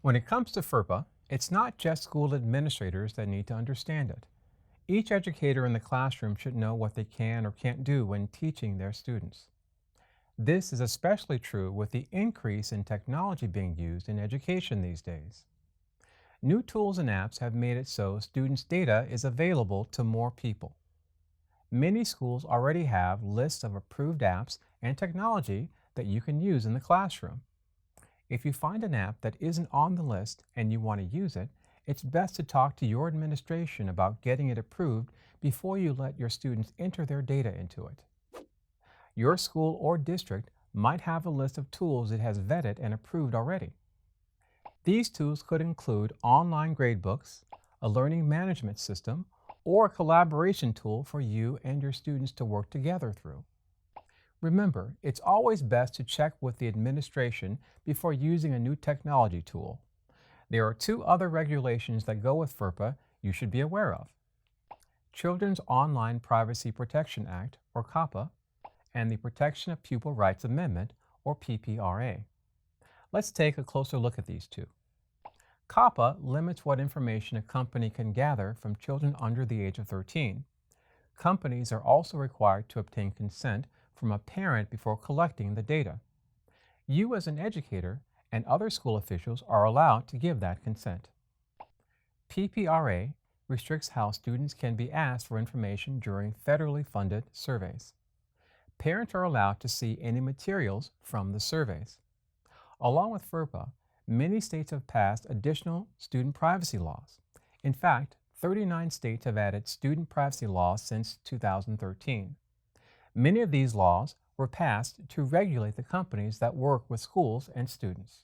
When it comes to FERPA, it's not just school administrators that need to understand it. Each educator in the classroom should know what they can or can't do when teaching their students. This is especially true with the increase in technology being used in education these days. New tools and apps have made it so students' data is available to more people. Many schools already have lists of approved apps and technology that you can use in the classroom. If you find an app that isn't on the list and you want to use it, it's best to talk to your administration about getting it approved before you let your students enter their data into it. Your school or district might have a list of tools it has vetted and approved already. These tools could include online gradebooks, a learning management system, or a collaboration tool for you and your students to work together through. Remember, it's always best to check with the administration before using a new technology tool. There are two other regulations that go with FERPA you should be aware of: Children's Online Privacy Protection Act, or COPPA, and the Protection of Pupil Rights Amendment, or PPRA. Let's take a closer look at these two. COPPA limits what information a company can gather from children under the age of 13. Companies are also required to obtain consent from a parent before collecting the data. You, as an educator, and other school officials are allowed to give that consent. PPRA restricts how students can be asked for information during federally funded surveys. Parents are allowed to see any materials from the surveys. Along with FERPA, many states have passed additional student privacy laws. In fact, 39 states have added student privacy laws since 2013. Many of these laws were passed to regulate the companies that work with schools and students.